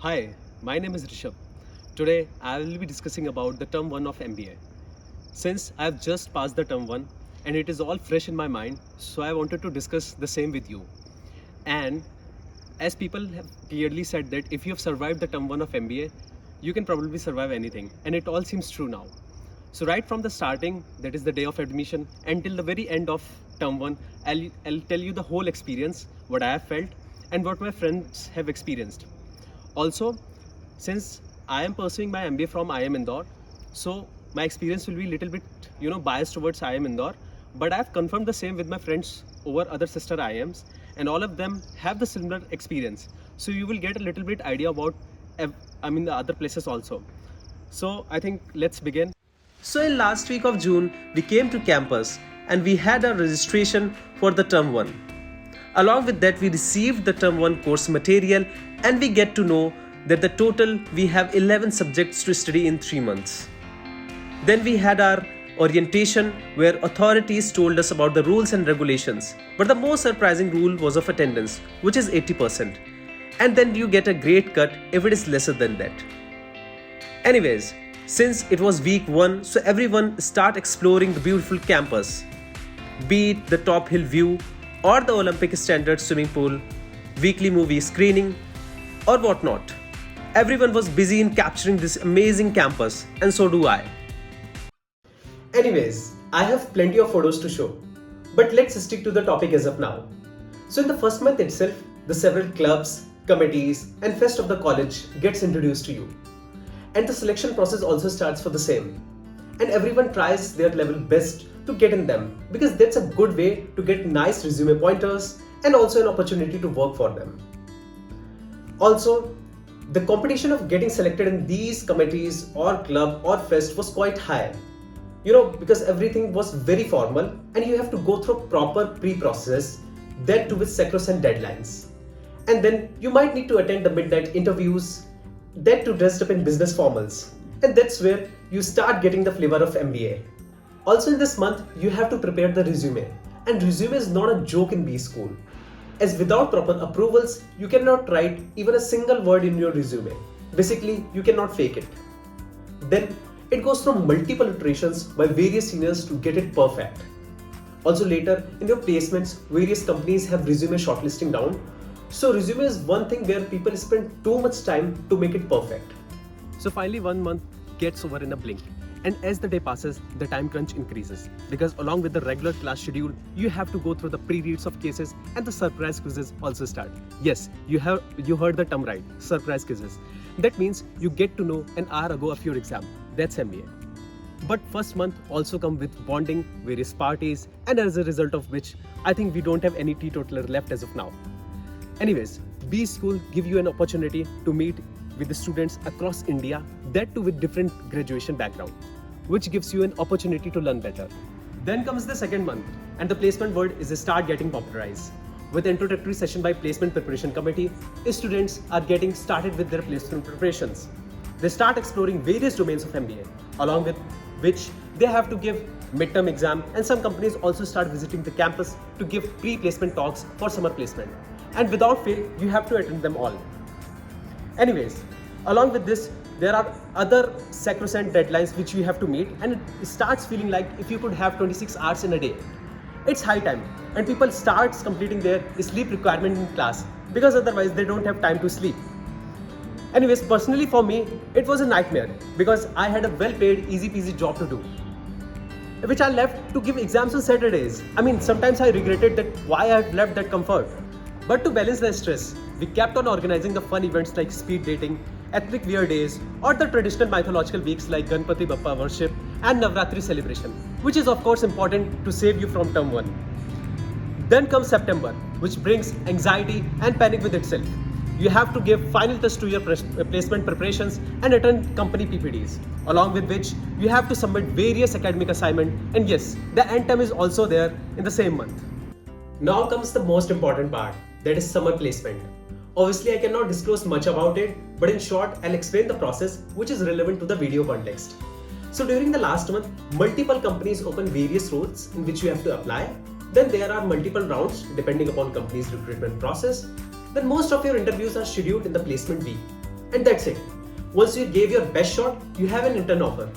Hi, my name is Rishabh. Today I will be discussing about the term 1 of MBA. Since I have just passed the term 1 and it is all fresh in my mind, so I wanted to discuss the same with you. And as people have clearly said that if you have survived the term 1 of MBA, you can probably survive anything, and it all seems true now. So right from the starting, that is the day of admission, until the very end of term 1, I'll tell you the whole experience, what I have felt and what my friends have experienced. Also, since I am pursuing my MBA from IIM Indore, so my experience will be little bit biased towards IIM Indore, but I have confirmed the same with my friends over other sister IIMs, and all of them have the similar experience. So you will get a little bit idea about the other places also. So I think let's begin. So in last week of June, we came to campus and we had our registration for the term 1. Along with that, we received the term 1 course material and we get to know that the total we have 11 subjects to study in 3 months. Then we had our orientation where authorities told us about the rules and regulations. But the most surprising rule was of attendance, which is 80%. And then you get a grade cut if it is lesser than that. Anyways, since it was week 1, so everyone start exploring the beautiful campus. Be it the top hill view or the Olympic standard swimming pool, weekly movie screening or whatnot. Everyone was busy in capturing this amazing campus, and so do I. Anyways, I have plenty of photos to show, but let's stick to the topic as of now. So in the first month itself, the several clubs, committees and fest of the college gets introduced to you. And the selection process also starts for the same. And everyone tries their level best to get in them, because that's a good way to get nice resume pointers and also an opportunity to work for them. Also, the competition of getting selected in these committees or club or fest was quite high. Because everything was very formal and you have to go through proper pre-process, that too with sacrosanct deadlines. And then you might need to attend the midnight interviews, that too dressed up in business formals. And that's where you start getting the flavor of MBA. Also in this month, you have to prepare the resume. And resume is not a joke in B school, as without proper approvals, you cannot write even a single word in your resume. Basically, you cannot fake it. Then it goes through multiple iterations by various seniors to get it perfect. Also later, in your placements, various companies have resume shortlisting down. So resume is one thing where people spend too much time to make it perfect. So finally 1 month gets over in a blink. And as the day passes, the time crunch increases, because along with the regular class schedule, you have to go through the pre-reads of cases and the surprise quizzes also start. Yes, you heard the term right, surprise quizzes. That means you get to know an hour ago of your exam. That's MBA. But first month also come with bonding, various parties, and as a result of which, I think we don't have any teetotaler left as of now. Anyways, B School give you an opportunity to meet with the students across India, that too with different graduation background, which gives you an opportunity to learn better. Then comes the second month, and the placement word is start getting popularized. With introductory session by Placement Preparation Committee, students are getting started with their placement preparations. They start exploring various domains of MBA, along with which they have to give midterm exam, and some companies also start visiting the campus to give pre-placement talks for summer placement. And without fail, you have to attend them all. Anyways, along with this, there are other sacrosanct deadlines which you have to meet, and it starts feeling like if you could have 26 hours in a day. It's high time, and people start completing their sleep requirement in class, because otherwise they don't have time to sleep. Anyways, personally for me, it was a nightmare, because I had a well-paid, easy-peasy job to do, which I left to give exams on Saturdays. Sometimes I regretted that why I had left that comfort. But to balance the stress, we kept on organizing the fun events like speed dating, ethnic wear days, or the traditional mythological weeks like Ganpati Bappa worship and Navratri celebration, which is of course important to save you from term 1. Then comes September, which brings anxiety and panic with itself. You have to give final test to your placement preparations and attend company PPDs, along with which you have to submit various academic assignments, and yes, the end term is also there in the same month. Now comes the most important part, that is summer placement. Obviously, I cannot disclose much about it, but in short, I'll explain the process which is relevant to the video context. So during the last month, multiple companies open various roles in which you have to apply. Then there are multiple rounds depending upon company's recruitment process. Then most of your interviews are scheduled in the placement week. And that's it. Once you gave your best shot, you have an intern offer.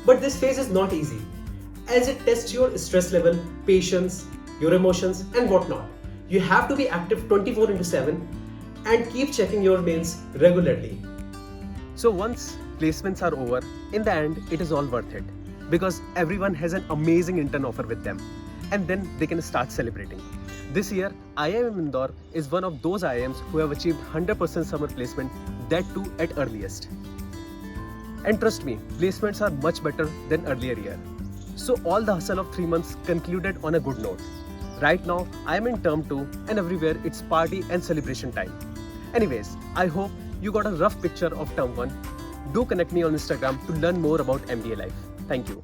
But this phase is not easy, as it tests your stress level, patience, your emotions, and whatnot. You have to be active 24/7 and keep checking your mails regularly. So once placements are over, in the end, it is all worth it because everyone has an amazing intern offer with them, and then they can start celebrating. This year, IIM Indore is one of those IIMs who have achieved 100% summer placement, that too at earliest. And trust me, placements are much better than earlier year. So all the hustle of 3 months concluded on a good note. Right now, I am in term 2 and everywhere it's party and celebration time. Anyways, I hope you got a rough picture of term 1. Do connect me on Instagram to learn more about MBA life. Thank you.